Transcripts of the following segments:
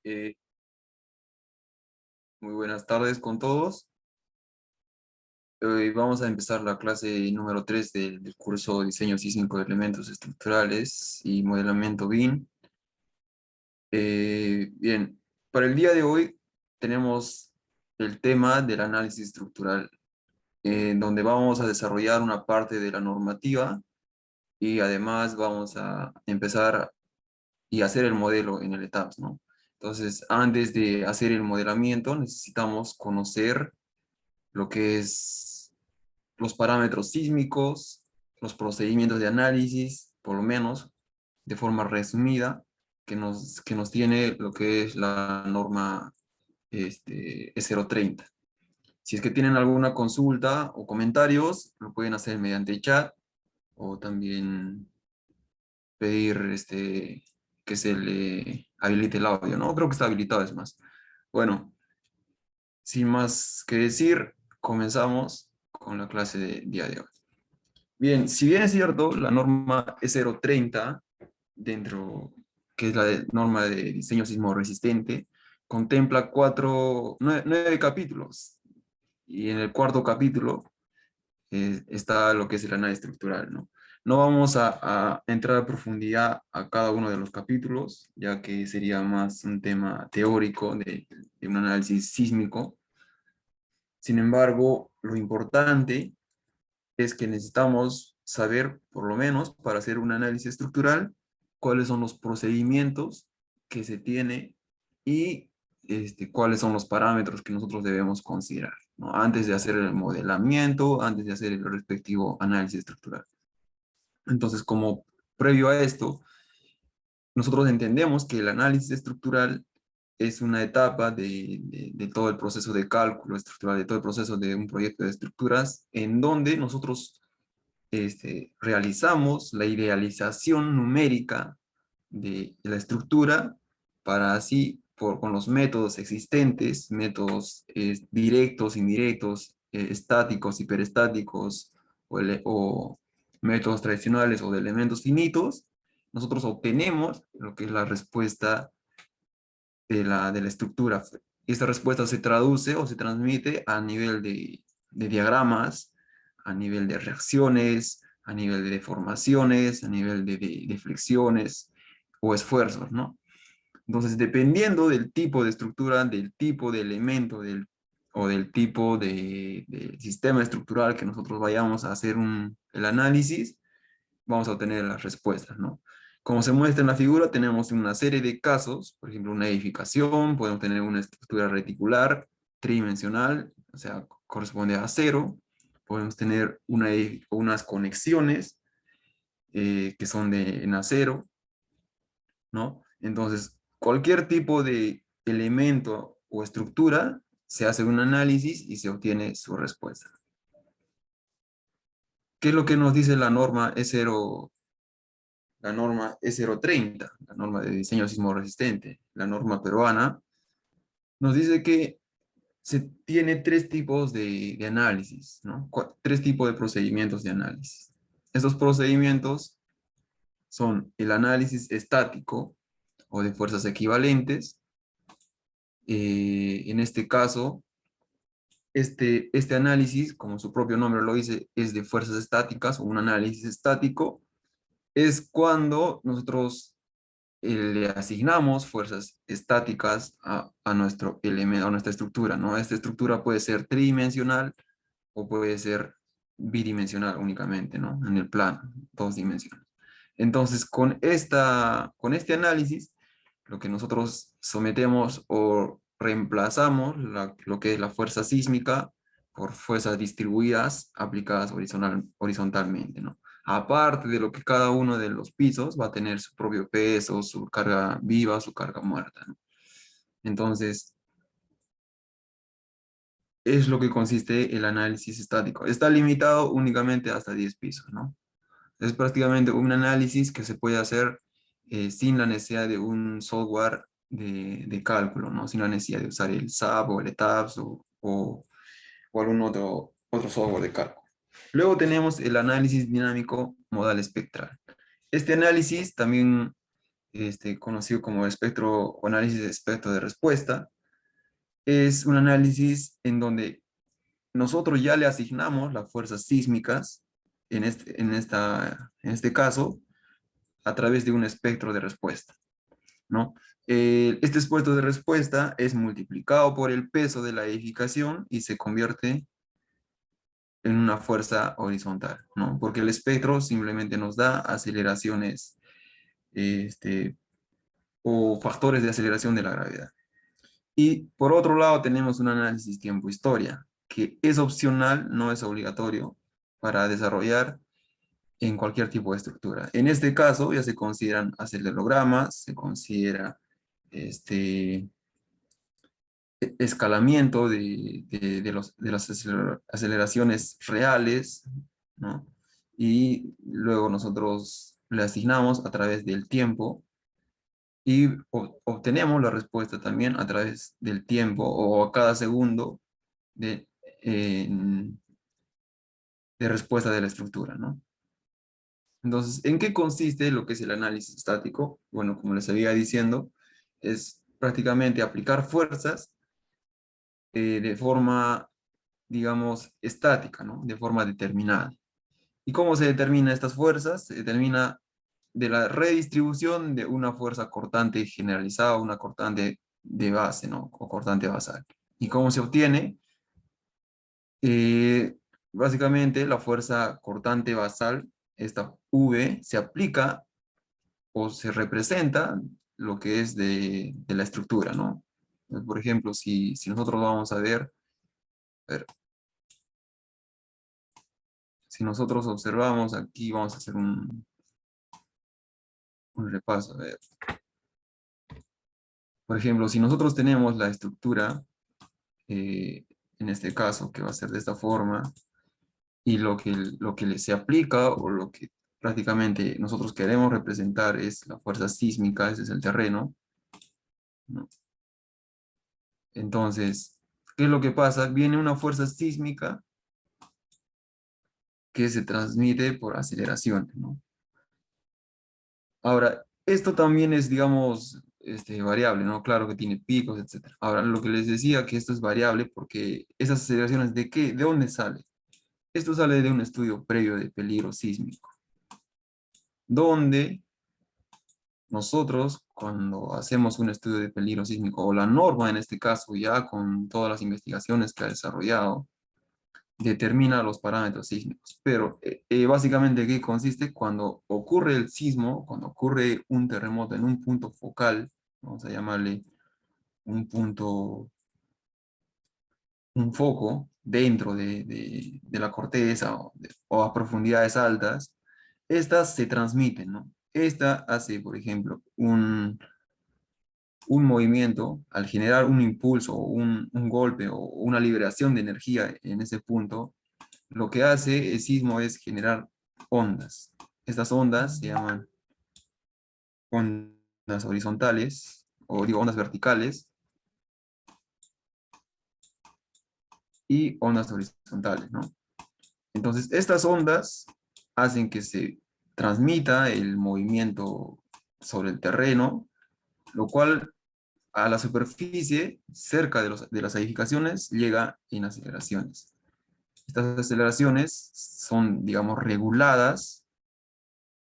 Eh, Muy buenas tardes con todos. Hoy vamos a empezar la clase número 3 del curso Diseño Sísmico de Elementos Estructurales y Modelamiento BIM. Bien, para el día de hoy tenemos el tema del análisis estructural, donde vamos a desarrollar una parte de la normativa y además vamos a empezar y hacer el modelo en el etapas, ¿no? Entonces, antes de hacer el modelamiento, necesitamos conocer lo que es los parámetros sísmicos, los procedimientos de análisis, por lo menos de forma resumida, que nos tiene lo que es la norma E030. Si es que tienen alguna consulta o comentarios, lo pueden hacer mediante el chat o también pedir que se le habilite el audio, ¿no? Creo que está habilitado, es más. Bueno, sin más que decir, comenzamos con la clase de día de hoy. Bien, si bien es cierto, la norma E030, dentro, que es la norma de diseño sismo resistente, contempla nueve capítulos. Y en el cuarto capítulo está lo que es el análisis estructural, ¿no? No vamos a entrar a profundidad a cada uno de los capítulos, ya que sería más un tema teórico de un análisis sísmico. Sin embargo, lo importante es que necesitamos saber, por lo menos, para hacer un análisis estructural, cuáles son los procedimientos que se tiene y cuáles son los parámetros que nosotros debemos considerar, ¿no? Antes de hacer el modelamiento, antes de hacer el respectivo análisis estructural. Entonces, como previo a esto, nosotros entendemos que el análisis estructural es una etapa de todo el proceso de cálculo estructural, de todo el proceso de un proyecto de estructuras, en donde nosotros realizamos la idealización numérica de la estructura para así, con los métodos existentes, métodos directos, indirectos, estáticos, hiperestáticos, o métodos tradicionales o de elementos finitos, nosotros obtenemos lo que es la respuesta de la estructura. Esta respuesta se traduce o se transmite a nivel de diagramas, a nivel de reacciones, a nivel de deformaciones, a nivel de flexiones o esfuerzos, ¿no? Entonces, dependiendo del tipo de estructura, del tipo de elemento, o del tipo de sistema estructural que nosotros vayamos a hacer el análisis, vamos a obtener las respuestas, ¿no? Como se muestra en la figura, tenemos una serie de casos, por ejemplo, una edificación, podemos tener una estructura reticular tridimensional, o sea, corresponde a acero, podemos tener unas conexiones que son en acero, ¿no? Entonces, cualquier tipo de elemento o estructura, se hace un análisis y se obtiene su respuesta. ¿Qué es lo que nos dice la norma E030, la norma de diseño sismo resistente, la norma peruana? Nos dice que se tiene tres tipos de análisis, ¿no? Tres tipos de procedimientos de análisis. Estos procedimientos son el análisis estático o de fuerzas equivalentes. En este caso, este análisis, como su propio nombre lo dice, es de fuerzas estáticas o un análisis estático. Es cuando nosotros le asignamos fuerzas estáticas a nuestro elemento, a nuestra estructura, ¿no? Esta estructura puede ser tridimensional o puede ser bidimensional únicamente, ¿no? En el plano, dos dimensiones. Entonces, con este análisis, lo que nosotros sometemos o reemplazamos lo que es la fuerza sísmica por fuerzas distribuidas aplicadas horizontalmente, ¿no? Aparte de lo que cada uno de los pisos va a tener su propio peso, su carga viva, su carga muerta, ¿no? Entonces, es lo que consiste el análisis estático. Está limitado únicamente hasta 10 pisos, ¿no? Es prácticamente un análisis que se puede hacer sin la necesidad de un software de cálculo, ¿no? Sin la necesidad de usar el SAP o el ETABS o algún otro software de cálculo. Luego tenemos el análisis dinámico modal espectral. Este análisis también conocido como espectro o análisis de espectro de respuesta. Es un análisis en donde nosotros ya le asignamos las fuerzas sísmicas, en este caso, a través de un espectro de respuesta, ¿no? Este espectro de respuesta es multiplicado por el peso de la edificación y se convierte en una fuerza horizontal, ¿no? Porque el espectro simplemente nos da aceleraciones, este, o factores de aceleración de la gravedad. Y por otro lado tenemos un análisis tiempo-historia, que es opcional, no es obligatorio para desarrollar en cualquier tipo de estructura. En este caso ya se consideran acelerogramas, se considera este, escalamiento de las aceleraciones reales, ¿no? Y luego nosotros le asignamos a través del tiempo y obtenemos la respuesta también a través del tiempo o a cada segundo de, eh, de respuesta de la estructura, ¿no? Entonces, ¿en qué consiste lo que es el análisis estático? Bueno, como les había diciendo, es prácticamente aplicar fuerzas de forma, digamos, estática, ¿no? De forma determinada. ¿Y cómo se determina estas fuerzas? Se determina de la redistribución de una fuerza cortante generalizada, una cortante de base, ¿no? O cortante basal. ¿Y cómo se obtiene? Eh, Básicamente, la fuerza cortante basal, esta V, se aplica o se representa lo que es de la estructura, ¿no? Por ejemplo, si nosotros vamos a ver, si nosotros observamos aquí, vamos a hacer un repaso. A ver. Por ejemplo, si nosotros tenemos la estructura, en este caso, que va a ser de esta forma, y lo que se aplica o lo que prácticamente nosotros queremos representar es la fuerza sísmica, ese es el terreno, ¿no? Entonces, ¿qué es lo que pasa? Viene una fuerza sísmica que se transmite por aceleración, ¿no? Ahora, esto también es, digamos, variable, ¿no? Claro que tiene picos, etcétera. Ahora, lo que les decía que esto es variable porque esas aceleraciones, ¿de qué? ¿De dónde sale? Esto sale de un estudio previo de peligro sísmico, donde nosotros, cuando hacemos un estudio de peligro sísmico, o la norma en este caso, ya con todas las investigaciones que ha desarrollado, determina los parámetros sísmicos. Pero básicamente, ¿qué consiste? Cuando ocurre el sismo, cuando ocurre un terremoto en un punto focal, vamos a llamarle un punto, un foco dentro de la corteza o a profundidades altas, estas se transmiten, ¿no? Esta hace, por ejemplo, un movimiento, al generar un impulso, un golpe o una liberación de energía en ese punto, lo que hace el sismo es generar ondas. Estas ondas se llaman ondas horizontales, o digo ondas verticales, y ondas horizontales, ¿no? Entonces, estas ondas hacen que se transmita el movimiento sobre el terreno, lo cual a la superficie, cerca de las edificaciones, llega en aceleraciones. Estas aceleraciones son, digamos, reguladas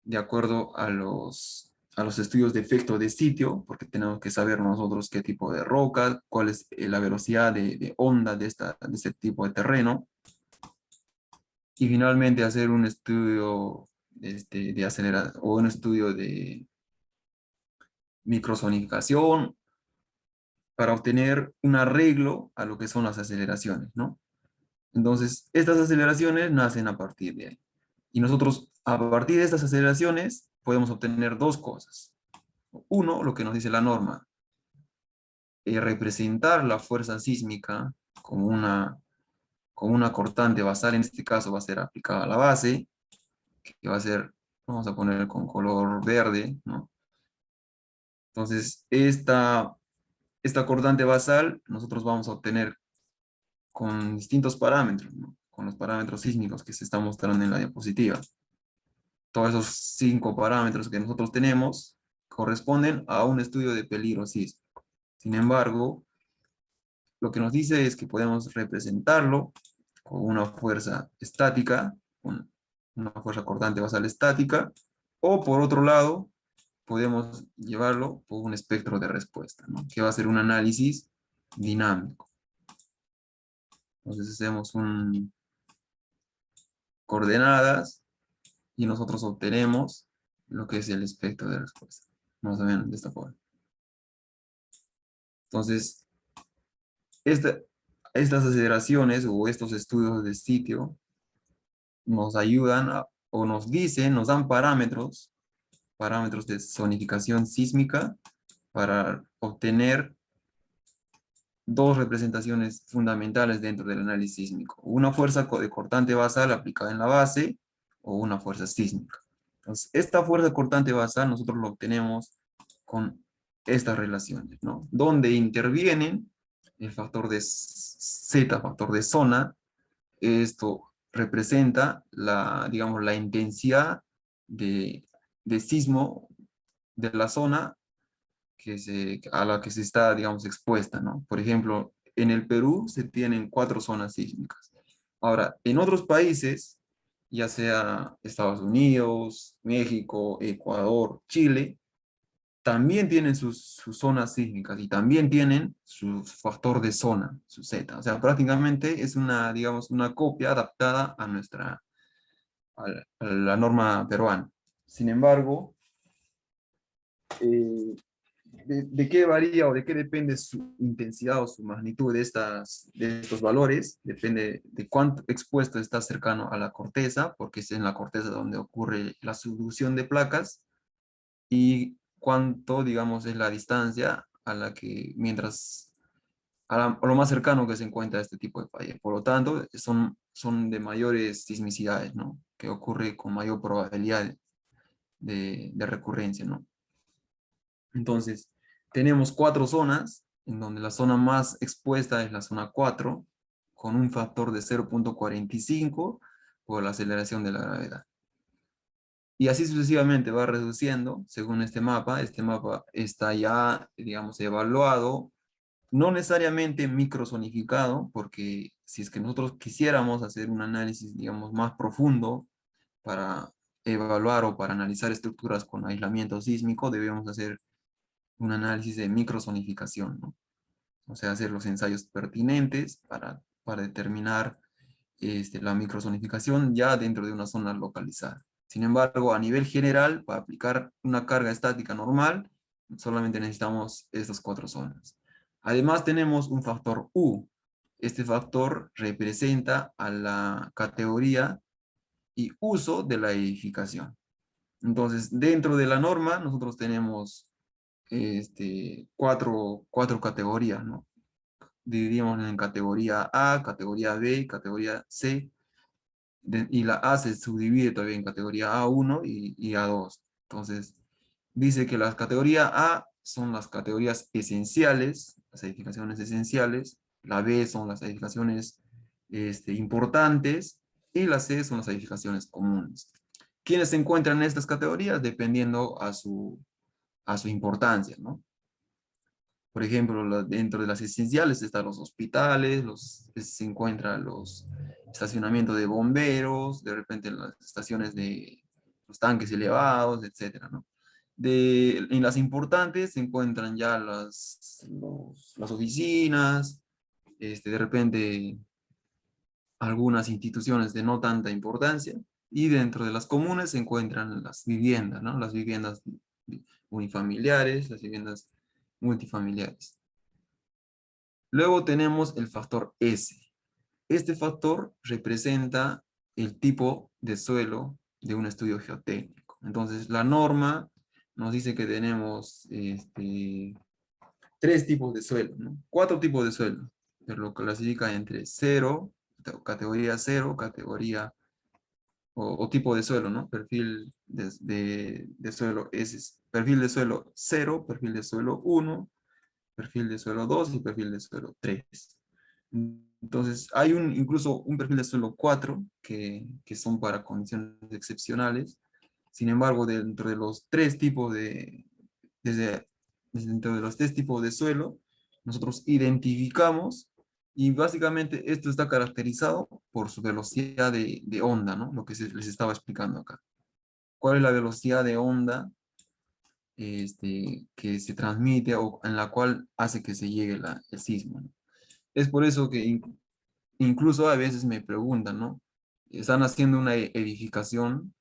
de acuerdo a los estudios de efecto de sitio, porque tenemos que saber nosotros qué tipo de roca, cuál es la velocidad de onda de este tipo de terreno, y finalmente hacer un estudio de aceleración o un estudio de microsonificación para obtener un arreglo a lo que son las aceleraciones, ¿no? Entonces, estas aceleraciones nacen a partir de ahí. Y nosotros, a partir de estas aceleraciones, podemos obtener dos cosas. Uno, lo que nos dice la norma, representar la fuerza sísmica como una cortante basal, en este caso va a ser aplicada a la base, que va a ser, vamos a poner con color verde, ¿no? Entonces, esta cortante basal nosotros vamos a obtener con distintos parámetros, ¿no? Con los parámetros sísmicos que se están mostrando en la diapositiva. Todos esos 5 parámetros que nosotros tenemos corresponden a un estudio de peligro sísmico. Sin embargo, lo que nos dice es que podemos representarlo con una fuerza estática, una fuerza cortante basal estática, o por otro lado, podemos llevarlo por un espectro de respuesta, ¿no? Que va a ser un análisis dinámico. Entonces hacemos coordenadas y nosotros obtenemos lo que es el espectro de respuesta, más o menos de esta forma. Entonces, estas aceleraciones o estos estudios de sitio nos ayudan o nos dicen, nos dan parámetros de zonificación sísmica para obtener dos representaciones fundamentales dentro del análisis sísmico. Una fuerza de cortante basal aplicada en la base o una fuerza sísmica. Entonces, esta fuerza cortante basal nosotros lo obtenemos con estas relaciones, ¿no? Donde intervienen el factor de Z, factor de zona. Esto representa digamos, la intensidad de sismo de la zona a la que se está, digamos, expuesta, ¿no? Por ejemplo, en el Perú se tienen 4 zonas sísmicas. Ahora, en otros países, ya sea Estados Unidos, México, Ecuador, Chile, también tienen sus zonas sísmicas y también tienen su factor de zona, su Z. O sea, prácticamente es una, digamos, una copia adaptada a la norma peruana. Sin embargo, eh, ¿de qué varía o de qué depende su intensidad o su magnitud de estos valores? Depende de cuánto expuesto está cercano a la corteza, porque es en la corteza donde ocurre la subducción de placas, y cuánto, digamos, es la distancia a la que, a lo más cercano que se encuentra este tipo de falla. Por lo tanto, son de mayores sismicidades, ¿no? Que ocurre con mayor probabilidad de recurrencia, ¿no? Entonces, tenemos 4 zonas, en donde la zona más expuesta es la zona 4, con un factor de 0.45 por la aceleración de la gravedad. Y así sucesivamente va reduciendo según este mapa. Este mapa está ya, digamos, evaluado, no necesariamente microzonificado, porque si es que nosotros quisiéramos hacer un análisis, digamos, más profundo para evaluar o para analizar estructuras con aislamiento sísmico, debemos hacer un análisis de microzonificación, ¿no? O sea, hacer los ensayos pertinentes para determinar la microzonificación ya dentro de una zona localizada. Sin embargo, a nivel general, para aplicar una carga estática normal, solamente necesitamos estas 4 zonas. Además, tenemos un factor U. Este factor representa a la categoría y uso de la edificación. Entonces, dentro de la norma, nosotros tenemos cuatro categorías, ¿no? Dividimos en categoría A, categoría B y categoría C, y la A se subdivide todavía en categoría A1 y A2. Entonces, dice que la categoría A son las categorías esenciales, las edificaciones esenciales, la B son las edificaciones importantes, y la C son las edificaciones comunes. ¿Quiénes se encuentran en estas categorías? Dependiendo a su importancia, ¿no? Por ejemplo, dentro de las esenciales están los hospitales, se encuentran los estacionamientos de bomberos, de repente las estaciones de los tanques elevados, etcétera, ¿no? En las importantes se encuentran ya las oficinas, de repente algunas instituciones de no tanta importancia, y dentro de las comunes se encuentran las viviendas, ¿no? Las viviendas unifamiliares, las viviendas multifamiliares. Luego tenemos el factor S. Este factor representa el tipo de suelo de un estudio geotécnico. Entonces, la norma nos dice que tenemos 3 tipos de suelo, ¿no? 4 tipos de suelo, pero lo clasifica entre 0, categoría 0, categoría o tipo de suelo, ¿no? Perfil de suelo S, perfil de suelo 0, perfil de suelo 1, perfil de suelo 2 y perfil de suelo 3. Entonces, hay incluso un perfil de suelo 4 que son para condiciones excepcionales. Sin embargo, dentro de los 3 tipos desde dentro de los tres tipos de suelo, nosotros identificamos y básicamente esto está caracterizado por su velocidad de onda, ¿no? Lo que les estaba explicando acá. ¿Cuál es la velocidad de onda que se transmite o en la cual hace que se llegue el sismo, ¿no? Es por eso que incluso a veces me preguntan, ¿no? Están haciendo una edificación,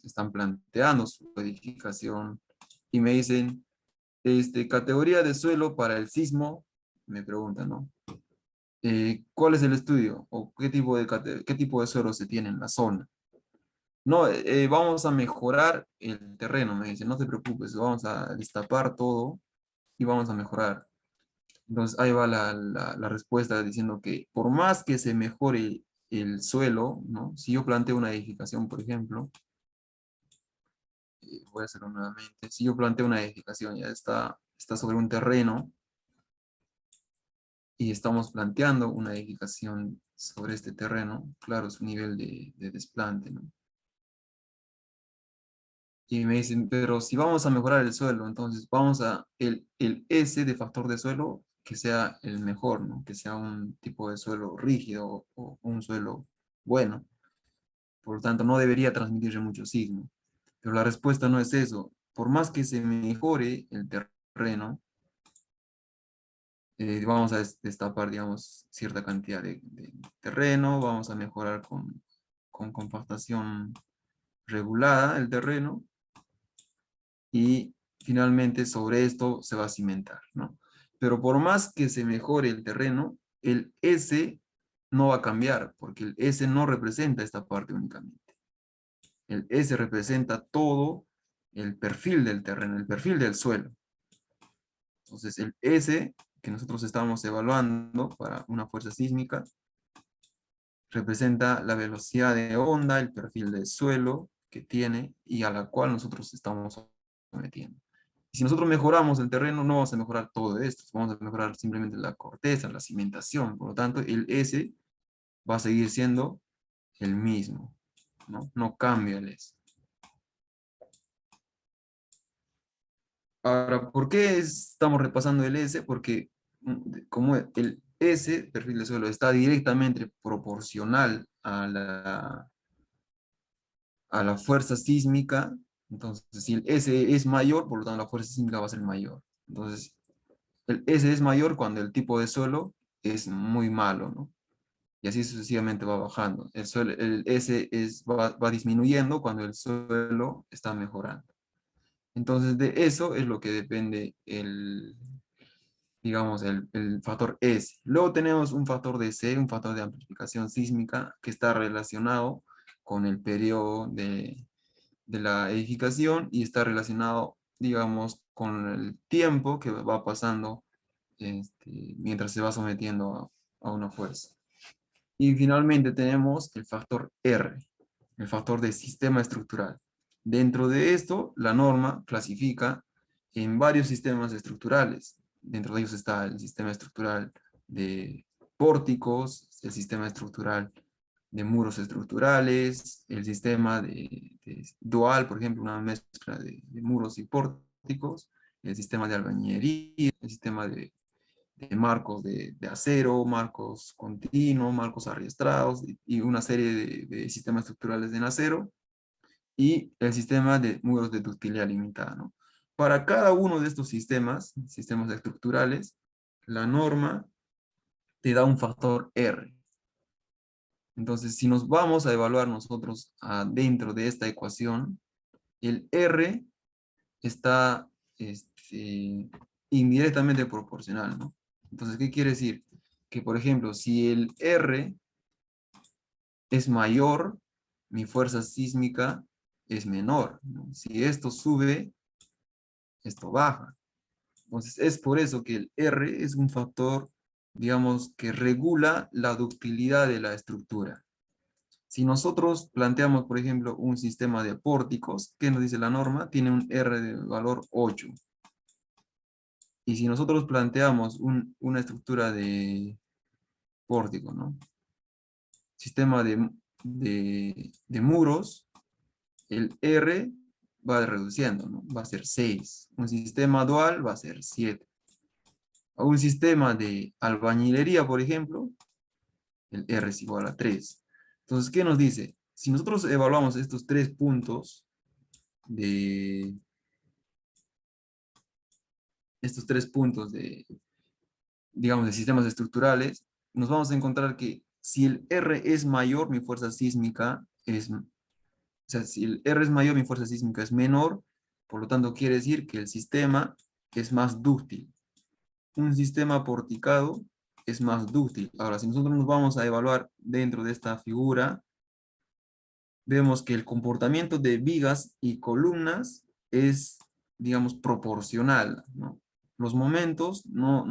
están planteando su edificación y me dicen, categoría de suelo para el sismo, me preguntan, ¿no? ¿Cuál es el estudio? ¿O qué tipo de suelo se tiene en la zona? No, vamos a mejorar el terreno, me dicen, no te preocupes, vamos a destapar todo y vamos a mejorar. Entonces ahí va la respuesta diciendo que por más que se mejore el suelo, ¿no? Si yo planteo una edificación, por ejemplo, voy a hacerlo nuevamente, si yo planteo una edificación, ya está sobre un terreno y estamos planteando una edificación sobre este terreno, claro, es un nivel de desplante, ¿no? Y me dicen, pero si vamos a mejorar el suelo, entonces vamos el S de factor de suelo que sea el mejor, ¿no? Que sea un tipo de suelo rígido o un suelo bueno. Por lo tanto, no debería transmitirse mucho sismo. Pero la respuesta no es eso. Por más que se mejore el terreno, vamos a destapar, digamos, cierta cantidad de terreno, vamos a mejorar con compactación regulada el terreno, y finalmente sobre esto se va a cimentar, ¿no? Pero por más que se mejore el terreno, el S no va a cambiar, porque el S no representa esta parte únicamente. El S representa todo el perfil del terreno, el perfil del suelo. Entonces el S que nosotros estamos evaluando para una fuerza sísmica representa la velocidad de onda, el perfil del suelo que tiene y a la cual nosotros estamos sometiendo. Y si nosotros mejoramos el terreno, no vamos a mejorar todo esto, vamos a mejorar simplemente la corteza, la cimentación. Por lo tanto, el S va a seguir siendo el mismo, ¿no? No cambia el S. Ahora, ¿por qué estamos repasando el S? Porque como el S, perfil de suelo, está directamente proporcional a la fuerza sísmica, entonces si el S es mayor, por lo tanto la fuerza sísmica va a ser mayor. Entonces, el S es mayor cuando el tipo de suelo es muy malo, ¿no? Y así sucesivamente va bajando. El S va disminuyendo cuando el suelo está mejorando. Entonces, de eso es lo que depende digamos, el factor S. Luego tenemos un factor de C, un factor de amplificación sísmica, que está relacionado con el periodo de la edificación y está relacionado, digamos, con el tiempo que va pasando mientras se va sometiendo a una fuerza. Y finalmente tenemos el factor R, el factor de sistema estructural. Dentro de esto, la norma clasifica en varios sistemas estructurales. Dentro de ellos está el sistema estructural de pórticos, el sistema estructural de muros estructurales, el sistema de dual, por ejemplo, una mezcla de muros y pórticos, el sistema de albañilería, el sistema de marcos de acero, marcos continuos, marcos arrastrados y una serie de sistemas estructurales en acero y el sistema de muros de ductilidad limitada, ¿no? Para cada uno de estos sistemas estructurales, la norma te da un factor R. Entonces, si nos vamos a evaluar nosotros dentro de esta ecuación, el R está indirectamente proporcional, ¿no? Entonces, ¿qué quiere decir? Que, por ejemplo, si el R es mayor, mi fuerza sísmica es menor, ¿no? Si esto sube, esto baja. Entonces, es por eso que el R es un factor, digamos, que regula la ductilidad de la estructura. Si nosotros planteamos, por ejemplo, un sistema de pórticos, ¿qué nos dice la norma? Tiene un R de valor 8. Y si nosotros planteamos una estructura de pórtico, ¿no? Sistema de muros, el R va reduciendo, ¿no? Va a ser 6. Un sistema dual va a ser 7. A un sistema de albañilería, por ejemplo, el R es igual a 3. Entonces, ¿qué nos dice? Si nosotros evaluamos estos 3 puntos de, digamos, de sistemas estructurales, nos vamos a encontrar que si el R es mayor, mi fuerza sísmica es, o sea, si el R es mayor, mi fuerza sísmica es menor, por lo tanto quiere decir que el sistema es más dúctil. Un sistema porticado es más dúctil. Ahora, si nosotros nos vamos a evaluar dentro de esta figura, vemos que el comportamiento de vigas y columnas es, digamos, proporcional, ¿no? Los momentos no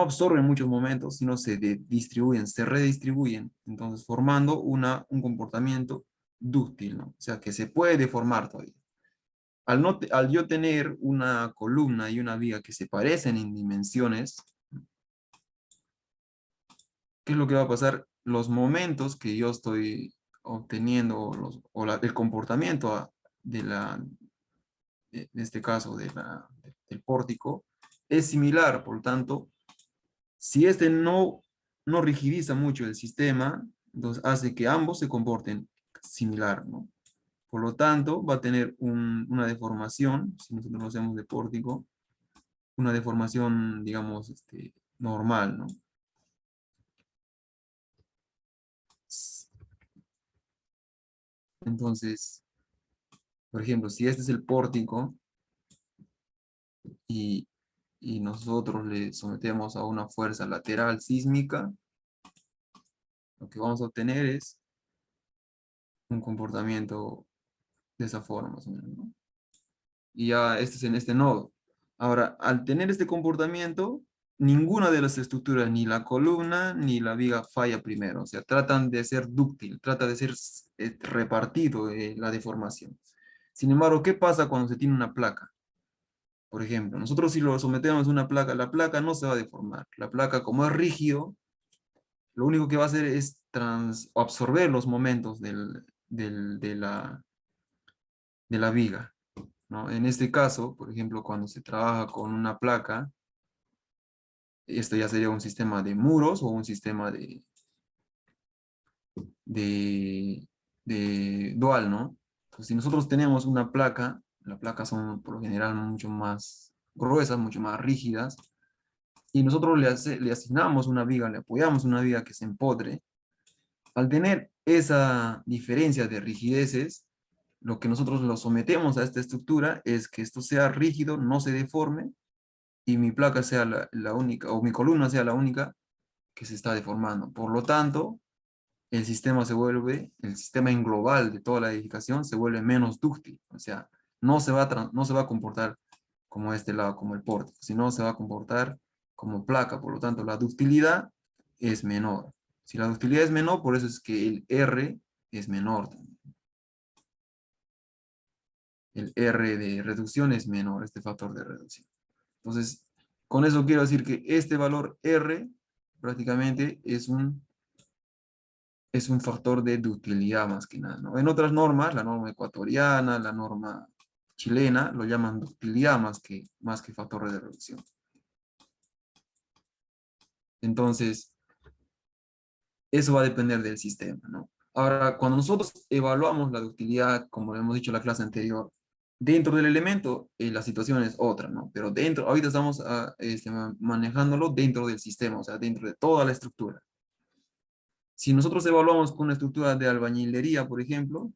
absorben muchos momentos, sino se distribuyen, se redistribuyen, entonces formando un comportamiento dúctil, ¿no? O sea, que se puede deformar todavía. Al yo tener una columna y una viga que se parecen en dimensiones, ¿qué es lo que va a pasar? Los momentos que yo estoy obteniendo, el comportamiento en este caso, del pórtico, es similar. Por lo tanto, si este no rigidiza mucho el sistema, entonces hace que ambos se comporten similar, ¿no? Por lo tanto, va a tener una deformación, si nosotros lo hacemos de pórtico, una deformación, digamos, normal, ¿no? Entonces, por ejemplo, si este es el pórtico y, y nosotros le sometemos a una fuerza lateral sísmica, lo que vamos a obtener es un comportamiento de esa forma, más o menos, ¿no? Y ya este es en este nodo. Ahora, al tener este comportamiento, ninguna de las estructuras, ni la columna ni la viga falla primero. O sea, tratan de ser dúctil, trata de ser repartido la deformación. Sin embargo, ¿qué pasa cuando se tiene una placa? Por ejemplo, nosotros si lo sometemos a una placa, la placa no se va a deformar. La placa, como es rígido, lo único que va a hacer es absorber los momentos de la viga, ¿no? En este caso, por ejemplo, cuando se trabaja con una placa, esto ya sería un sistema de muros o un sistema de, de dual, ¿no? Entonces, si nosotros tenemos una placa, las placas son por lo general mucho más gruesas, mucho más rígidas, y nosotros le asignamos una viga, le apoyamos una viga que se empodre. Al tener esa diferencia de rigideces, lo que nosotros lo sometemos a esta estructura es que esto sea rígido, no se deforme, y mi placa sea la única, o mi columna sea la única que se está deformando. Por lo tanto, el sistema en global de toda la edificación se vuelve menos dúctil. O sea, no se va a comportar como este lado, como el pórtico, sino se va a comportar como placa. Por lo tanto, la ductilidad es menor. Si la ductilidad es menor, por eso es que el R es menor también. El R de reducción es menor, este factor de reducción. Entonces, con eso quiero decir que este valor R prácticamente es un factor de ductilidad más que nada, ¿no? En otras normas, la norma ecuatoriana, la norma chilena, lo llaman ductilidad más que factor de reducción. Entonces, eso va a depender del sistema, ¿no? Ahora, cuando nosotros evaluamos la ductilidad, como hemos dicho en la clase anterior, dentro del elemento, la situación es otra, ¿no? Pero ahorita estamos manejándolo dentro del sistema, o sea, dentro de toda la estructura. Si nosotros evaluamos con una estructura de albañilería, por ejemplo,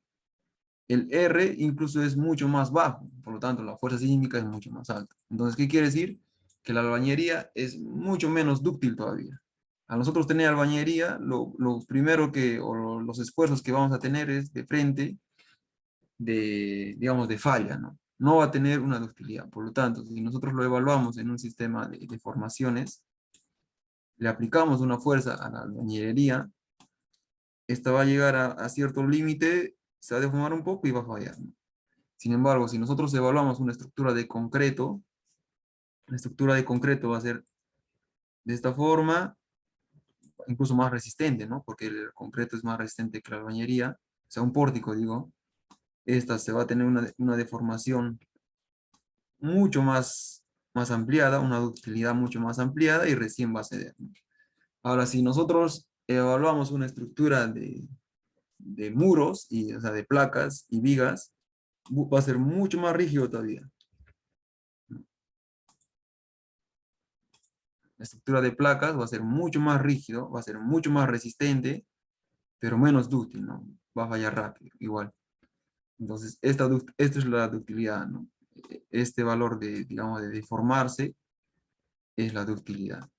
el R incluso es mucho más bajo, por lo tanto la fuerza sísmica es mucho más alta. Entonces, ¿qué quiere decir? Que la albañería es mucho menos dúctil todavía. A nosotros tener albañería, lo primero los esfuerzos que vamos a tener es de frente, digamos, de falla, ¿no? No va a tener una ductilidad. Por lo tanto, si nosotros lo evaluamos en un sistema de formaciones, le aplicamos una fuerza a la albañilería, esta va a llegar a cierto límite, se va a deformar un poco y va a fallar, ¿no? Sin embargo, si nosotros evaluamos una estructura de concreto, la estructura de concreto va a ser de esta forma, incluso más resistente, ¿no? Porque el concreto es más resistente que la albañería, o sea, un pórtico, digo. esta se va a tener una deformación mucho más ampliada, una ductilidad mucho más ampliada y recién va a ceder, ¿no? Ahora, si nosotros evaluamos una estructura de muros, o sea, de placas y vigas, va a ser mucho más rígido todavía. La estructura de placas va a ser mucho más rígido, va a ser mucho más resistente, pero menos dúctil, ¿no? Va a fallar rápido, igual. Entonces, esta es la ductilidad, ¿no? Este valor de, digamos, de deformarse es la ductilidad.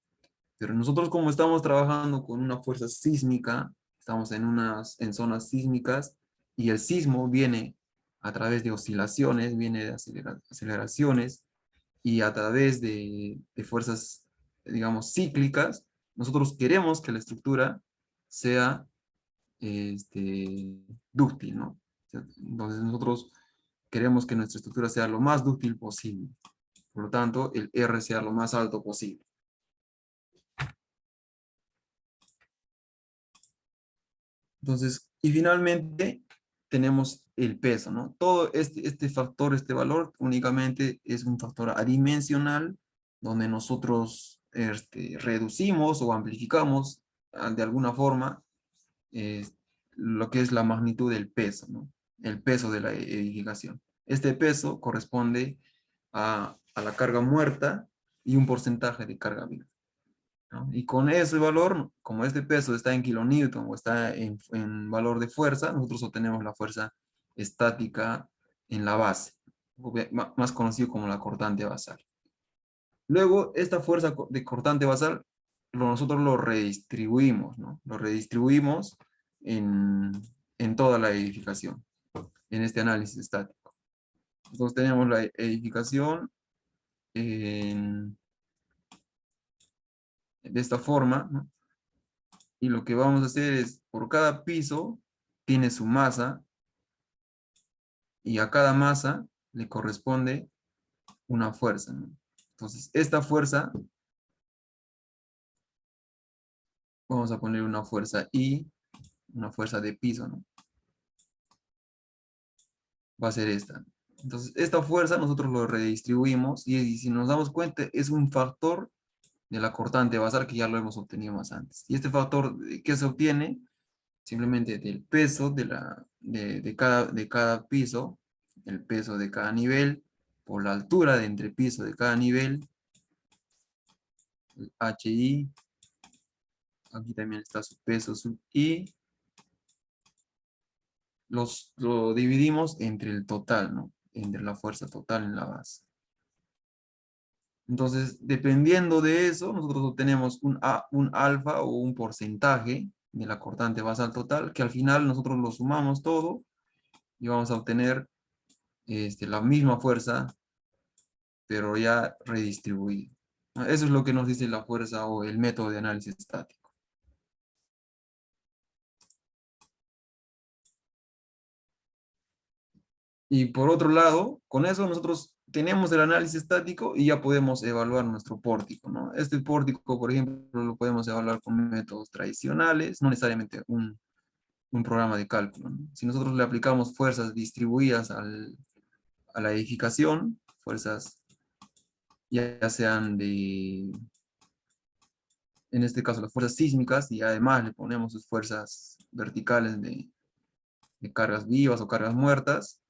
Pero nosotros como estamos trabajando con una fuerza sísmica, estamos en zonas sísmicas y el sismo viene a través de oscilaciones, viene de aceleraciones y a través de fuerzas, digamos, cíclicas, nosotros queremos que la estructura sea dúctil, ¿no? Entonces nosotros queremos que nuestra estructura sea lo más dúctil posible. Por lo tanto, el R sea lo más alto posible. Entonces, y finalmente tenemos el peso, ¿no? Todo este factor, este valor, únicamente es un factor adimensional donde nosotros reducimos o amplificamos de alguna forma eh, lo que es la magnitud del peso, ¿no? El peso de la edificación. Este peso corresponde a la carga muerta y un porcentaje de carga viva, ¿no? Y con ese valor, como este peso está en kilonewton o está en valor de fuerza, nosotros obtenemos la fuerza estática en la base, más conocido como la cortante basal. Luego, esta fuerza de cortante basal, nosotros lo redistribuimos, ¿no? Lo redistribuimos en, en toda la edificación, en este análisis estático. Entonces tenemos la edificación de esta forma, ¿no? Y lo que vamos a hacer es, por cada piso, tiene su masa, y a cada masa le corresponde una fuerza, ¿no? Entonces, esta fuerza, vamos a poner una fuerza I, una fuerza de piso, ¿no? Va a ser esta. Entonces, esta fuerza nosotros lo redistribuimos, y si nos damos cuenta, es un factor de la cortante basal que ya lo hemos obtenido más antes. Y este factor, ¿qué se obtiene? Simplemente del peso de cada piso, el peso de cada nivel, por la altura de entrepiso de cada nivel, el HI, aquí también está su peso sub I, lo dividimos entre el total, ¿no? Entre la fuerza total en la base. Entonces, dependiendo de eso, nosotros obtenemos un alfa o un porcentaje de la cortante basal total, que al final nosotros lo sumamos todo y vamos a obtener la misma fuerza, pero ya redistribuida. Eso es lo que nos dice la fuerza o el método de análisis estático. Y por otro lado, con eso nosotros tenemos el análisis estático y ya podemos evaluar nuestro pórtico, ¿no? Este pórtico, por ejemplo, lo podemos evaluar con métodos tradicionales, no necesariamente un programa de cálculo, ¿no? Si nosotros le aplicamos fuerzas distribuidas a la edificación, fuerzas ya sean en este caso, las fuerzas sísmicas, y además le ponemos sus fuerzas verticales de cargas vivas o cargas muertas,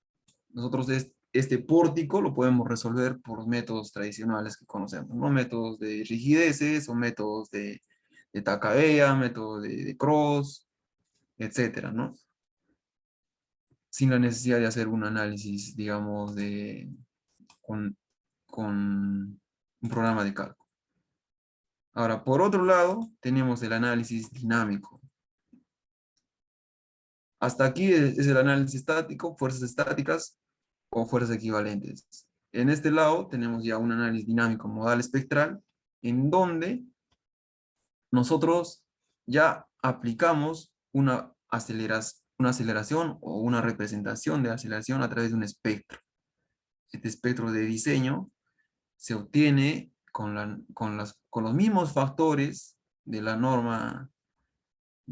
nosotros este pórtico lo podemos resolver por métodos tradicionales que conocemos, ¿no? Métodos de rigideces o métodos de Takaya, métodos de Cross, etcétera, ¿no? Sin la necesidad de hacer un análisis, digamos, con un programa de cálculo. Ahora, por otro lado, tenemos el análisis dinámico. Hasta aquí es el análisis estático, fuerzas estáticas o fuerzas equivalentes. En este lado tenemos ya un análisis dinámico modal espectral, en donde nosotros ya aplicamos una aceleración o una representación de aceleración a través de un espectro. Este espectro de diseño se obtiene con los mismos factores de la norma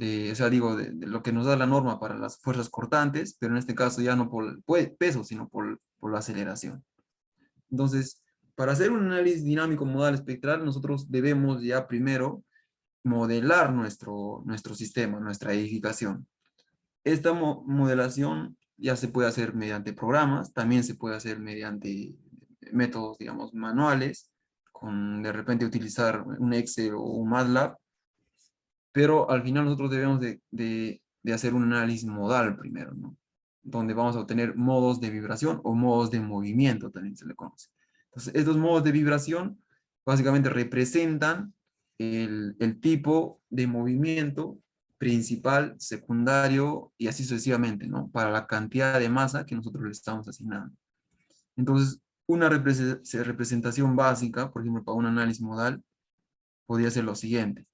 o sea, digo, de lo que nos da la norma para las fuerzas cortantes, pero en este caso ya no por el peso, sino por la aceleración. Entonces, para hacer un análisis dinámico modal espectral, nosotros debemos ya primero modelar nuestro sistema, nuestra edificación. Esta modelación ya se puede hacer mediante programas, también se puede hacer mediante métodos, digamos, manuales, con de repente utilizar un Excel o un MATLAB, pero al final nosotros debemos de hacer un análisis modal primero, ¿no? Donde vamos a obtener modos de vibración o modos de movimiento, también se le conoce. Entonces, estos modos de vibración básicamente representan el tipo de movimiento principal, secundario y así sucesivamente, ¿no? Para la cantidad de masa que nosotros le estamos asignando. Entonces, una representación básica, por ejemplo, para un análisis modal, podría ser lo siguiente.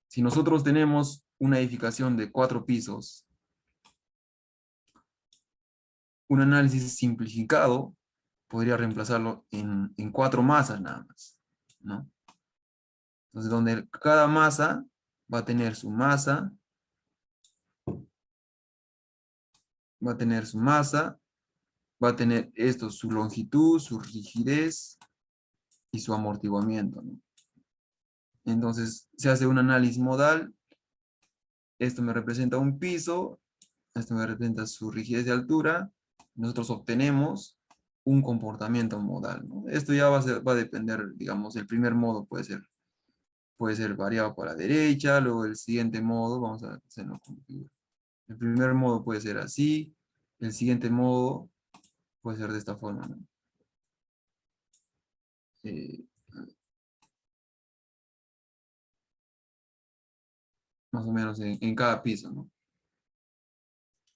Si nosotros tenemos una edificación de 4 pisos, un análisis simplificado podría reemplazarlo en 4 masas nada más, ¿no? Entonces, donde cada masa va a tener su masa, va a tener su masa, va a tener esto, su longitud, su rigidez y su amortiguamiento, ¿no? Entonces, se hace un análisis modal, esto me representa un piso, esto me representa su rigidez de altura, nosotros obtenemos un comportamiento modal, ¿no? Esto ya va a depender, digamos, el primer modo puede ser variado para la derecha, luego el siguiente modo, vamos a hacerlo con figura. El primer modo puede ser así, el siguiente modo puede ser de esta forma, ¿no? Eh, Más o menos en cada piso, ¿no?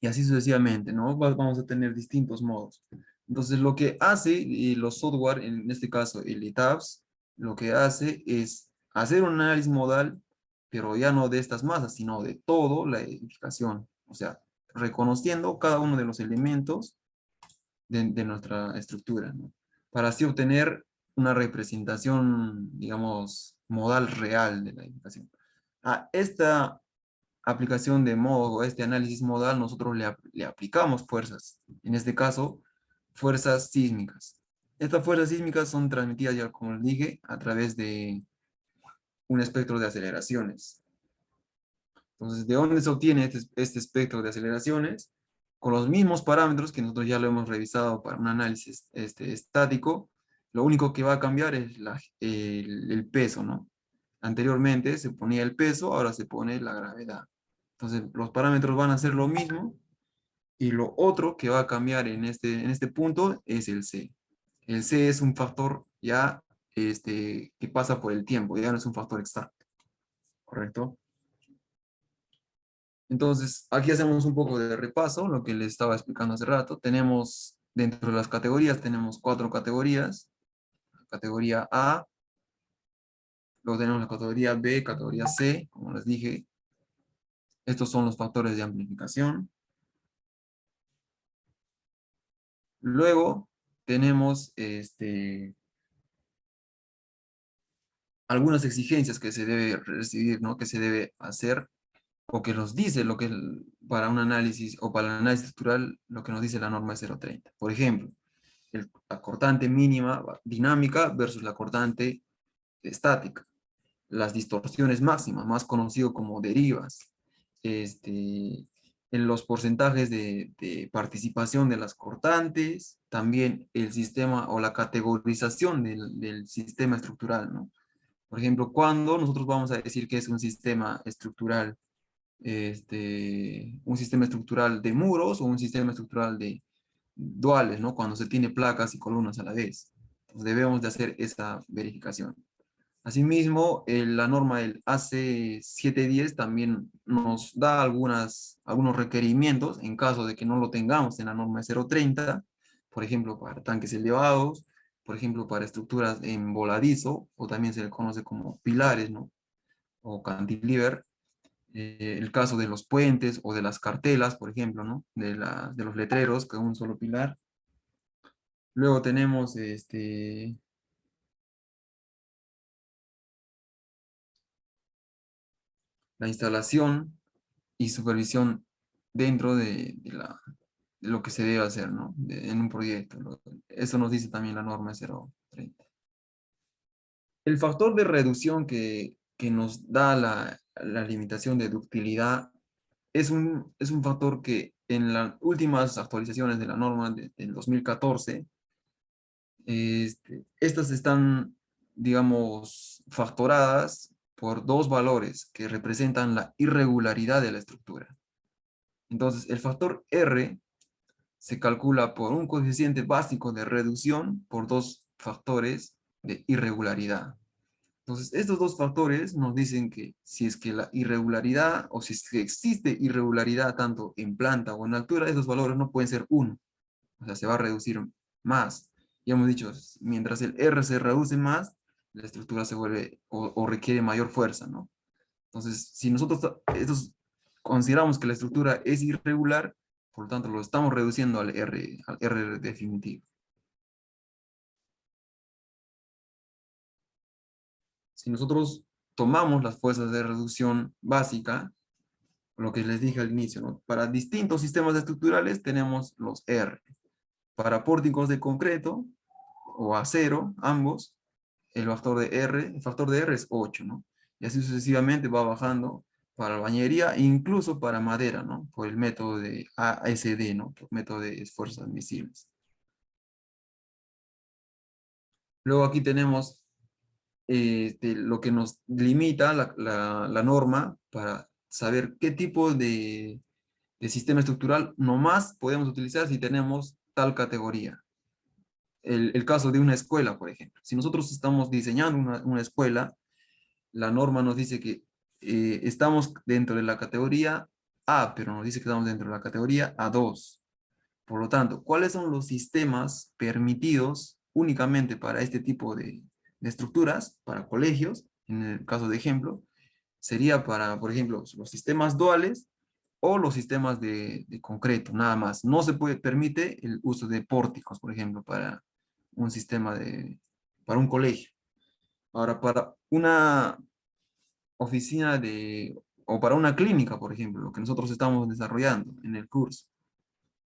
Y así sucesivamente, ¿no? Vamos a tener distintos modos. Entonces, lo que hace los software, en este caso el ETABS, lo que hace es hacer un análisis modal, pero ya no de estas masas, sino de todo la edificación. O sea, reconociendo cada uno de los elementos de nuestra estructura, ¿no? Para así obtener una representación, digamos, modal real de la edificación. A esta aplicación de modo o este análisis modal, nosotros le aplicamos fuerzas. En este caso, fuerzas sísmicas. Estas fuerzas sísmicas son transmitidas, ya como les dije, a través de un espectro de aceleraciones. Entonces, ¿de dónde se obtiene este espectro de aceleraciones? Con los mismos parámetros que nosotros ya lo hemos revisado para un análisis estático, lo único que va a cambiar es el peso, ¿no? Anteriormente se ponía el peso, ahora se pone la gravedad. Entonces, los parámetros van a ser lo mismo, y lo otro que va a cambiar en este punto es el C. El C es un factor ya que pasa por el tiempo, ya no es un factor exacto, ¿correcto? Entonces, aquí hacemos un poco de repaso, lo que les estaba explicando hace rato. Tenemos, dentro de las categorías, tenemos 4 categorías. Categoría A, luego tenemos la categoría B, categoría C, como les dije. Estos son los factores de amplificación. Luego tenemos algunas exigencias que se debe recibir, ¿no? Que se debe hacer, o que nos dice lo que para un análisis, o para el análisis estructural, lo que nos dice la norma 030. Por ejemplo, la cortante mínima dinámica versus la cortante estática. Las distorsiones máximas, más conocido como derivas. En los porcentajes de participación de las cortantes, también el sistema o la categorización del sistema estructural, ¿no? Por ejemplo, cuando nosotros vamos a decir que es un sistema estructural de muros o un sistema estructural de duales, ¿no? Cuando se tiene placas y columnas a la vez. Entonces debemos de hacer esa verificación. Asimismo, la norma del AC 710 también nos da algunos requerimientos en caso de que no lo tengamos en la norma 030, por ejemplo, para tanques elevados, por ejemplo, para estructuras en voladizo, o también se le conoce como pilares, ¿no? O cantilever. El caso de los puentes o de las cartelas, por ejemplo, ¿no? De los letreros con un solo pilar. Luego tenemos la instalación y supervisión dentro de lo que se debe hacer, ¿no? En un proyecto. Eso nos dice también la norma 030. El factor de reducción que nos da la limitación de ductilidad es un factor que en las últimas actualizaciones de la norma del 2014, estas están, digamos, factoradas por dos valores que representan la irregularidad de la estructura. Entonces, el factor R se calcula por un coeficiente básico de reducción por dos factores de irregularidad. Entonces, estos dos factores nos dicen que si es que la irregularidad o si es que existe irregularidad tanto en planta o en altura, esos valores no pueden ser uno. O sea, se va a reducir más. Ya hemos dicho, mientras el R se reduce más, la estructura se vuelve o requiere mayor fuerza, ¿no? Entonces, si nosotros consideramos que la estructura es irregular, por lo tanto lo estamos reduciendo al R definitivo. Si nosotros tomamos las fuerzas de reducción básica, lo que les dije al inicio, ¿no? Para distintos sistemas estructurales tenemos los R. Para pórticos de concreto o acero, ambos, el factor de R es 8, ¿no? Y así sucesivamente va bajando para bañería e incluso para madera, ¿no? Por el método de ASD, ¿no? Por método de esfuerzos admisibles. Luego aquí tenemos lo que nos limita la norma para saber qué tipo de sistema estructural nomás podemos utilizar si tenemos tal categoría. El caso de una escuela, por ejemplo. Si nosotros estamos diseñando una escuela, la norma nos dice que estamos dentro de la categoría A, pero nos dice que estamos dentro de la categoría A2. Por lo tanto, ¿cuáles son los sistemas permitidos únicamente para este tipo de estructuras, para colegios? En el caso de ejemplo, sería para, por ejemplo, los sistemas duales o los sistemas de concreto, nada más. No se permite el uso de pórticos, por ejemplo, para un sistema para un colegio. Ahora, para una oficina o para una clínica, por ejemplo, lo que nosotros estamos desarrollando en el curso,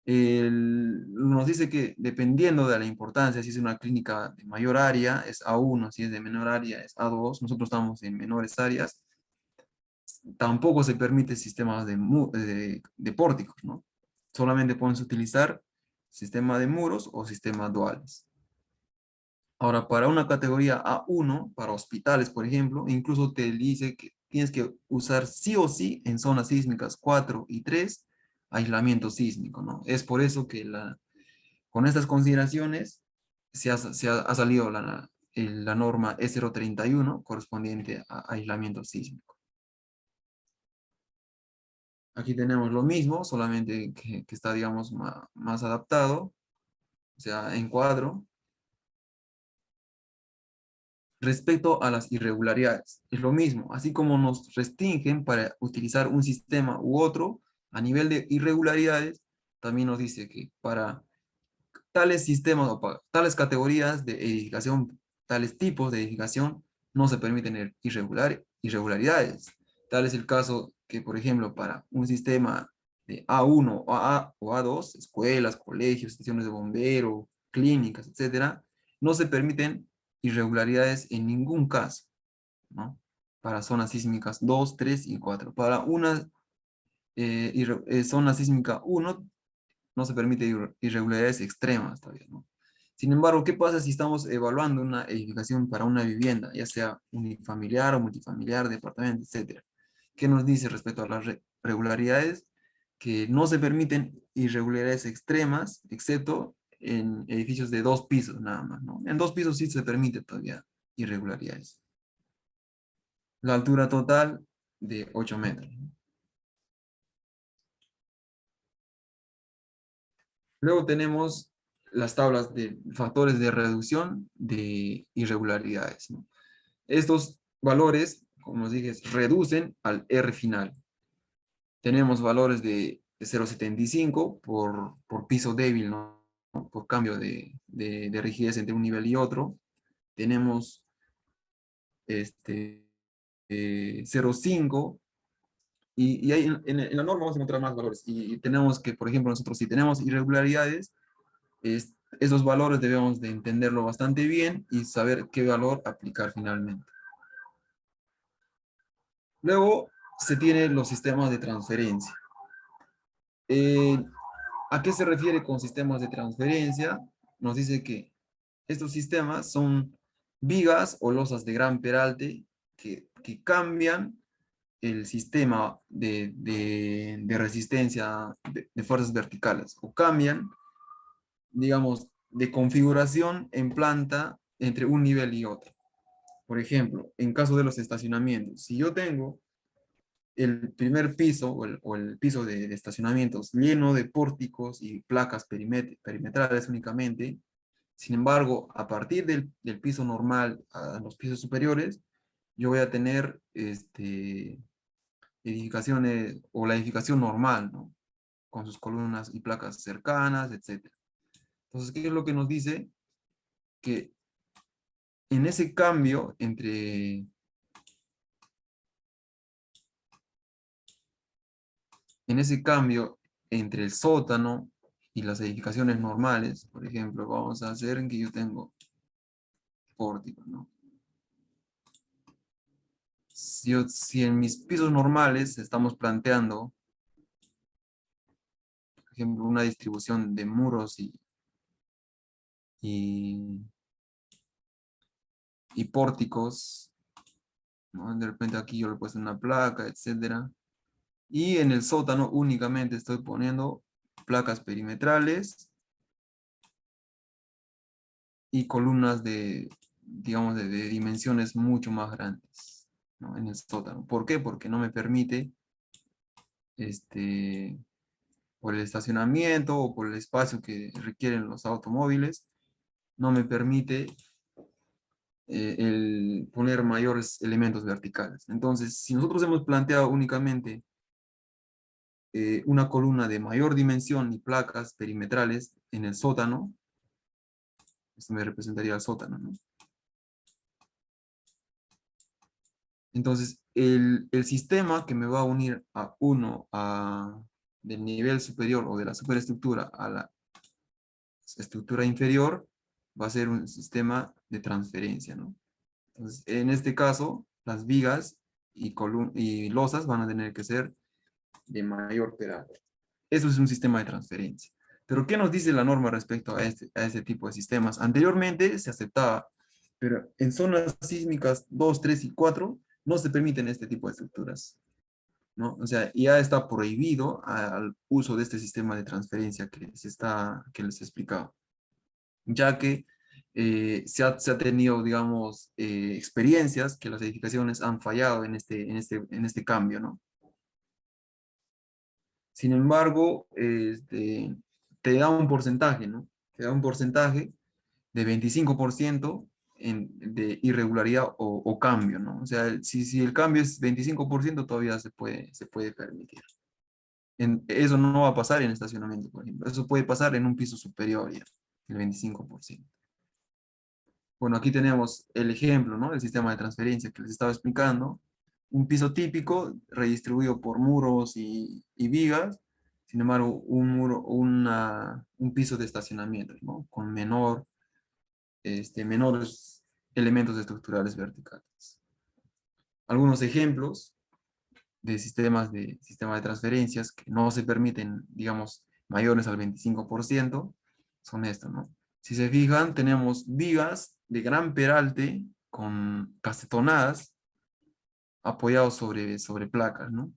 nos dice que dependiendo de la importancia, si es una clínica de mayor área, es A1, si es de menor área, es A2, nosotros estamos en menores áreas, tampoco se permite sistemas de pórticos, ¿no? Solamente pueden utilizar sistema de muros o sistemas duales. Ahora, para una categoría A1, para hospitales, por ejemplo, incluso te dice que tienes que usar sí o sí en zonas sísmicas 4 y 3 aislamiento sísmico, ¿no? Es por eso que con estas consideraciones ha salido la norma E031 correspondiente a aislamiento sísmico. Aquí tenemos lo mismo, solamente que está, digamos, más adaptado, o sea, en cuadro. Respecto a las irregularidades, es lo mismo, así como nos restringen para utilizar un sistema u otro, a nivel de irregularidades, también nos dice que para tales sistemas o para tales categorías de edificación, tales tipos de edificación, no se permiten irregularidades. Tal es el caso que, por ejemplo, para un sistema de A1 o A2, escuelas, colegios, estaciones de bombero, clínicas, etcétera, no se permiten irregularidades en ningún caso, ¿no? Para zonas sísmicas 2, 3 y 4. Para una zona sísmica 1 no se permite irregularidades extremas todavía, ¿no? Sin embargo, ¿qué pasa si estamos evaluando una edificación para una vivienda, ya sea unifamiliar o multifamiliar, departamento, etcétera? ¿Qué nos dice respecto a las regularidades? Que no se permiten irregularidades extremas, excepto en edificios de 2 pisos nada más, ¿no? En 2 pisos sí se permite todavía irregularidades. La altura total de 8 metros. Luego tenemos las tablas de factores de reducción de irregularidades, ¿no? Estos valores, como os dije, reducen al R final. Tenemos valores de 0,75 por piso débil, ¿no? Por cambio de rigidez entre un nivel y otro. Tenemos 0,5 Y ahí en la norma vamos a encontrar más valores. Y tenemos que, por ejemplo, nosotros si tenemos irregularidades, esos valores debemos de entenderlo bastante bien y saber qué valor aplicar finalmente. Luego se tienen los sistemas de transferencia. Eh, ¿A qué se refiere con sistemas de transferencia? Nos dice que estos sistemas son vigas o losas de gran peralte que cambian el sistema de resistencia de fuerzas verticales o cambian, digamos, de configuración en planta entre un nivel y otro. Por ejemplo, en caso de los estacionamientos, si yo tengo el primer piso o el piso de estacionamientos lleno de pórticos y placas perimetrales únicamente, sin embargo, a partir del piso normal a los pisos superiores, yo voy a tener edificaciones o la edificación normal, ¿no? Con sus columnas y placas cercanas, etcétera. Entonces, ¿qué es lo que nos dice? Que en ese cambio entre el sótano y las edificaciones normales, por ejemplo, vamos a hacer en que yo tengo pórtico, ¿no? Si en mis pisos normales estamos planteando, por ejemplo, una distribución de muros y, y pórticos, ¿no? De repente aquí yo le he puesto una placa, etcétera. Y en el sótano únicamente estoy poniendo placas perimetrales y columnas digamos, de dimensiones mucho más grandes, ¿no? En el sótano. ¿Por qué? Porque no me permite, por el estacionamiento o por el espacio que requieren los automóviles, no me permite el poner mayores elementos verticales. Entonces, si nosotros hemos planteado únicamente una columna de mayor dimensión y placas perimetrales en el sótano, esto me representaría el sótano, ¿no? Entonces, el sistema que me va a unir a del nivel superior o de la superestructura a la estructura inferior va a ser un sistema de transferencia, ¿no? Entonces, en este caso, las vigas y losas van a tener que ser de mayor peralte. Eso es un sistema de transferencia. Pero, ¿qué nos dice la norma respecto a este tipo de sistemas? Anteriormente se aceptaba, pero en zonas sísmicas 2, 3 y 4 no se permiten este tipo de estructuras, ¿no? O sea, ya está prohibido al uso de este sistema de transferencia que les he explicado, ya que se ha tenido, digamos, experiencias que las edificaciones han fallado en este cambio, ¿no? Sin embargo, te da un porcentaje, ¿no? Te da un porcentaje de 25% de irregularidad o cambio, ¿no? O sea, si el cambio es 25%, todavía se puede permitir. Eso no va a pasar en estacionamiento, por ejemplo. Eso puede pasar en un piso superior ya, el 25%. Bueno, aquí tenemos el ejemplo, ¿no? El sistema de transferencia que les estaba explicando. Un piso típico redistribuido por muros y vigas. Sin embargo, un piso de estacionamiento, ¿no? Con menores elementos estructurales verticales. Algunos ejemplos de sistema de transferencias que no se permiten, digamos, mayores al 25%, son estos, ¿no? Si se fijan, tenemos vigas de gran peralte con casetonadas apoyados sobre placas, ¿no?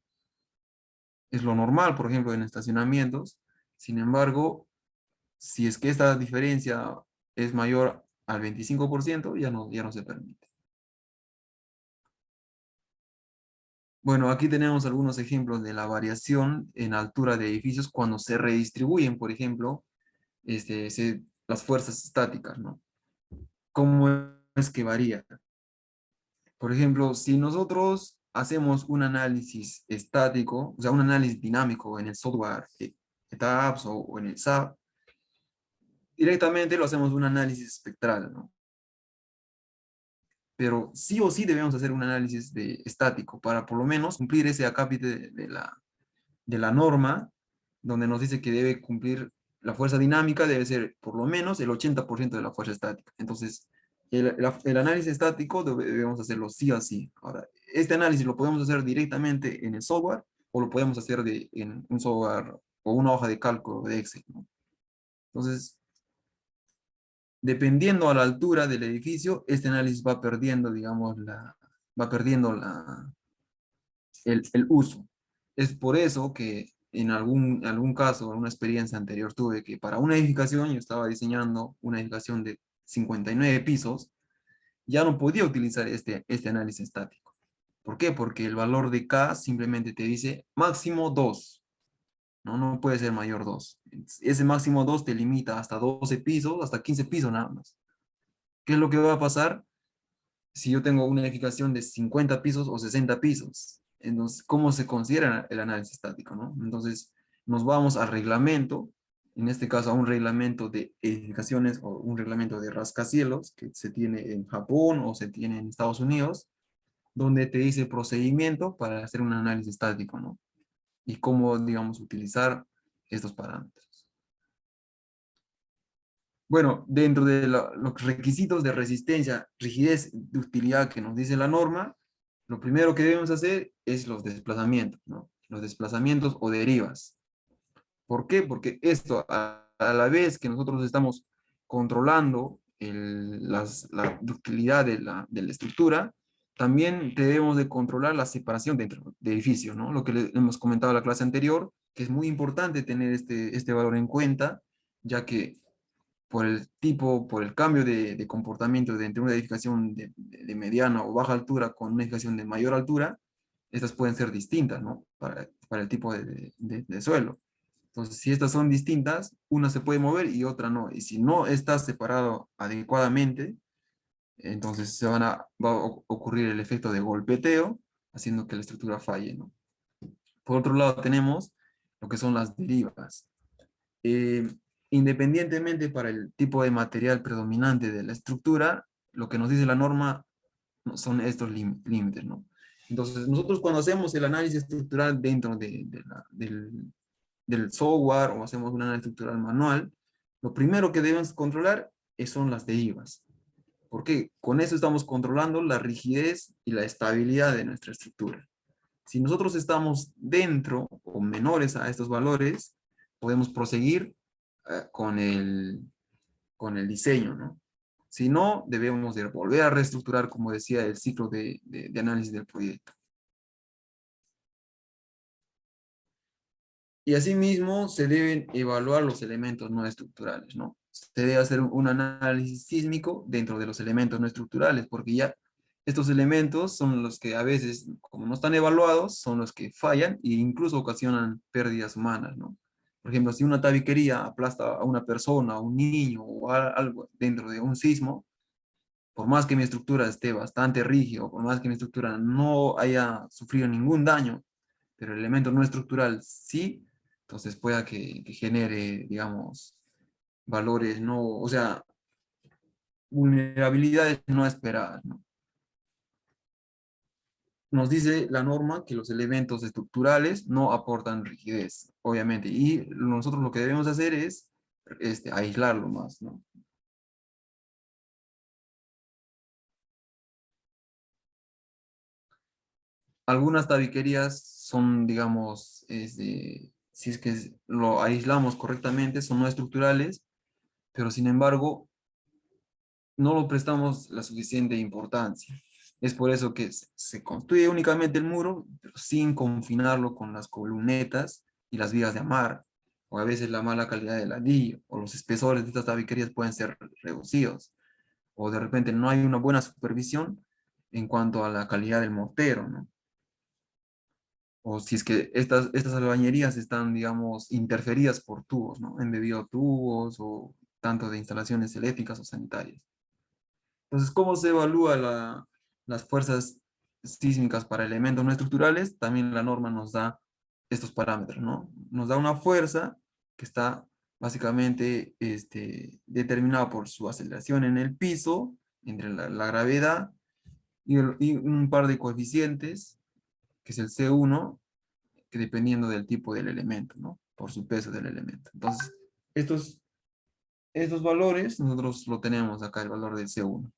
Es lo normal, por ejemplo, en estacionamientos. Sin embargo, si es que esta diferencia es mayor al 25%, ya no se permite. Bueno, aquí tenemos algunos ejemplos de la variación en altura de edificios cuando se redistribuyen, por ejemplo, las fuerzas estáticas, ¿no? ¿Cómo es que varía? Por ejemplo, si nosotros hacemos un análisis estático, o sea, un análisis dinámico en el software ETAPS o en el SAP, directamente lo hacemos un análisis espectral, ¿no? pero sí o sí debemos hacer un análisis estático para por lo menos cumplir ese acápite de la norma, donde nos dice que debe cumplir la fuerza dinámica, debe ser por lo menos el 80% de la fuerza estática. Entonces, el análisis estático debemos hacerlo sí o sí. Ahora, este análisis lo podemos hacer directamente en el software o lo podemos hacer en un software o una hoja de cálculo de Excel, ¿no? Entonces, dependiendo a la altura del edificio, este análisis va perdiendo, digamos, va perdiendo el uso. Es por eso que en algún caso, en una experiencia anterior tuve que para una edificación, yo estaba diseñando una edificación de 59 pisos, ya no podía utilizar este análisis estático. ¿Por qué? Porque el valor de K simplemente te dice máximo 2, ¿no? No puede ser mayor 2. Ese máximo 2 te limita hasta 12 pisos, hasta 15 pisos nada más. ¿Qué es lo que va a pasar si yo tengo una edificación de 50 pisos o 60 pisos? Entonces, ¿cómo se considera el análisis estático, no? Entonces, nos vamos al reglamento, en este caso a un reglamento de edificaciones o un reglamento de rascacielos que se tiene en Japón o se tiene en Estados Unidos, donde te dice el procedimiento para hacer un análisis estático, ¿no? Y cómo, digamos, utilizar estos parámetros. Bueno, dentro de los requisitos de resistencia, rigidez, de utilidad que nos dice la norma, lo primero que debemos hacer es los desplazamientos, ¿no? Los desplazamientos o derivas. ¿Por qué? Porque esto, a la vez que nosotros estamos controlando la ductilidad de la estructura, también debemos de controlar la separación dentro de edificios, ¿no? Lo que hemos comentado en la clase anterior, que es muy importante tener este valor en cuenta, ya que por el tipo, por el cambio de comportamiento de entre una edificación de mediana o baja altura con una edificación de mayor altura, estas pueden ser distintas, ¿no? Para el tipo de suelo. Entonces, si estas son distintas, una se puede mover y otra no. Y si no está separado adecuadamente, entonces va a ocurrir el efecto de golpeteo, haciendo que la estructura falle, ¿no? Por otro lado, tenemos lo que son las derivas. Eh, Independientemente para el tipo de material predominante de la estructura, lo que nos dice la norma son estos límites, ¿no? Entonces, nosotros cuando hacemos el análisis estructural dentro del software o hacemos un análisis estructural manual, lo primero que debemos controlar son las derivas. Porque con eso estamos controlando la rigidez y la estabilidad de nuestra estructura. Si nosotros estamos dentro o menores a estos valores, podemos proseguir con el diseño, ¿no? Si no, debemos de volver a reestructurar, como decía, el ciclo de análisis del proyecto. Y asimismo, se deben evaluar los elementos no estructurales, ¿no? Se debe hacer un análisis sísmico dentro de los elementos no estructurales, porque ya estos elementos son los que a veces, como no están evaluados, son los que fallan e incluso ocasionan pérdidas humanas, ¿no? Por ejemplo, si una tabiquería aplasta a una persona, a un niño o algo dentro de un sismo, por más que mi estructura esté bastante rígida, por más que mi estructura no haya sufrido ningún daño, pero el elemento no estructural sí, entonces pueda que genere, digamos, valores no, o sea, vulnerabilidades no esperadas, ¿no? Nos dice la norma que los elementos estructurales no aportan rigidez, obviamente, y nosotros lo que debemos hacer es aislarlo más, ¿no? Algunas tabiquerías son, digamos, si es que lo aislamos correctamente, son no estructurales, pero sin embargo, no lo prestamos la suficiente importancia. Es por eso que se construye únicamente el muro, pero sin confinarlo con las columnetas y las vigas de amar, o a veces la mala calidad del ladrillo, o los espesores de estas tabiquerías pueden ser reducidos, o de repente no hay una buena supervisión en cuanto a la calidad del mortero, ¿no? O si es que estas albañerías están, digamos, interferidas por tubos, ¿no? Embebido tubos o tanto de instalaciones eléctricas o sanitarias. Entonces, ¿cómo se evalúa las fuerzas sísmicas para elementos no estructurales? También la norma nos da estos parámetros, ¿no? Nos da una fuerza que está básicamente determinada por su aceleración en el piso, entre la gravedad, y un par de coeficientes, que es el C1, que dependiendo del tipo del elemento, ¿no? Por su peso del elemento. Entonces, estos, estos valores nosotros lo tenemos acá, el valor del C1.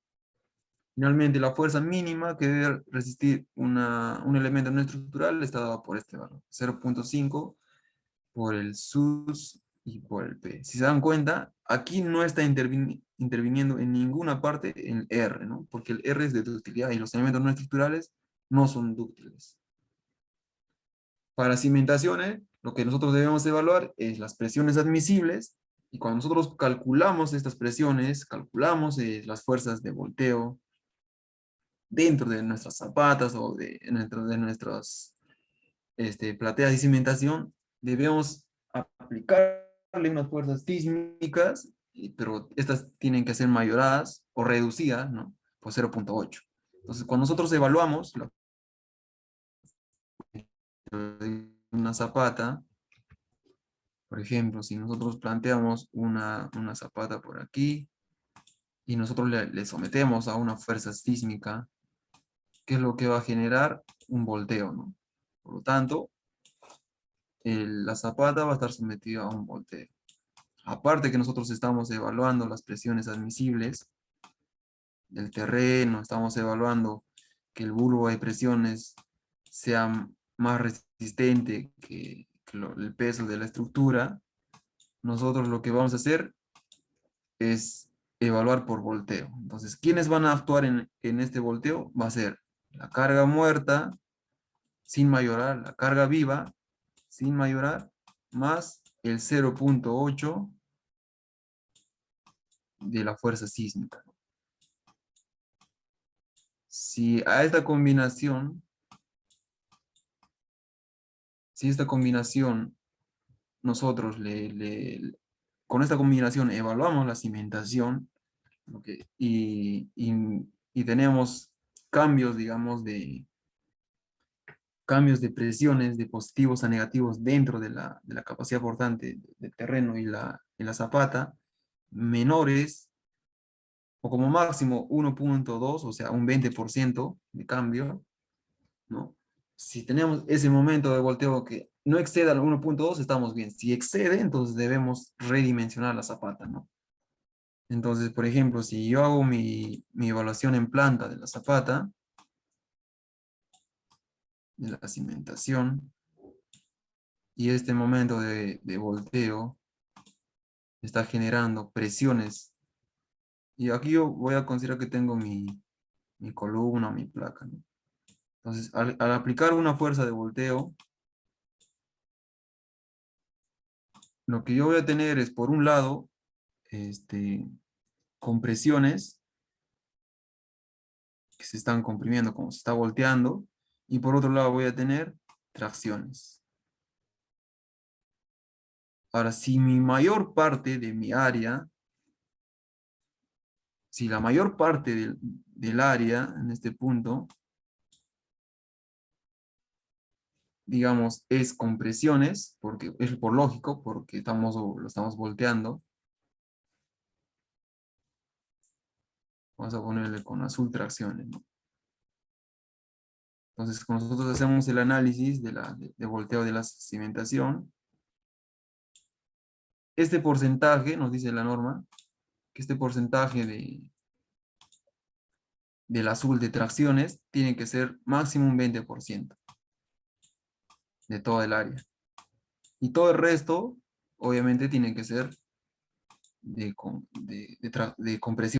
Finalmente, la fuerza mínima que debe resistir un elemento no estructural está dada por este valor, 0.5 por el sus y por el P. Si se dan cuenta, aquí no está interviniendo en ninguna parte el R, ¿no? Porque el R es de ductilidad y los elementos no estructurales no son dúctiles. Para cimentaciones, lo que nosotros debemos evaluar es las presiones admisibles, y cuando nosotros calculamos estas presiones, calculamos las fuerzas de volteo dentro de nuestras zapatas o dentro de nuestras plateas de cimentación, debemos aplicarle unas fuerzas sísmicas, pero estas tienen que ser mayoradas o reducidas, ¿no? Por 0.8. Entonces, cuando nosotros evaluamos una zapata, por ejemplo, si nosotros planteamos una zapata por aquí y nosotros le sometemos a una fuerza sísmica, ¿qué es lo que va a generar? Un volteo, ¿no? Por lo tanto, la zapata va a estar sometida a un volteo. Aparte que nosotros estamos evaluando las presiones admisibles del terreno, estamos evaluando que el bulbo de presiones sea más resistente que el peso de la estructura, nosotros lo que vamos a hacer es evaluar por volteo. Entonces, ¿quiénes van a actuar en este volteo? Va a ser la carga muerta, sin mayorar, la carga viva, sin mayorar, más el 0.8 de la fuerza sísmica. Si a esta combinación, si esta combinación nosotros con esta combinación evaluamos la cimentación, ¿ok? y tenemos cambios, digamos, cambios de presiones de positivos a negativos dentro de la capacidad portante del terreno y la zapata, menores o como máximo 1.2, o sea, un 20% de cambio, ¿no? Si tenemos ese momento de volteo que no exceda al 1.2, estamos bien. Si excede, entonces debemos redimensionar la zapata, ¿no? Entonces, por ejemplo, si yo hago mi evaluación en planta de la zapata, de la cimentación, y este momento de volteo está generando presiones, y aquí yo voy a considerar que tengo mi columna, mi placa, ¿no? Entonces, al aplicar una fuerza de volteo, lo que yo voy a tener es, por un lado, compresiones que se están comprimiendo como se está volteando, y por otro lado voy a tener tracciones. Ahora, si mi mayor parte de mi área, si la mayor parte del área en este punto, digamos, es compresiones, porque es por lógico, porque lo estamos volteando, vamos a ponerle con azul tracciones, ¿no? Entonces, cuando nosotros hacemos el análisis de volteo de la cimentación, este porcentaje, nos dice la norma, que este porcentaje del azul de tracciones tiene que ser máximo un 20% de toda el área. Y todo el resto, obviamente, tiene que ser de compresión.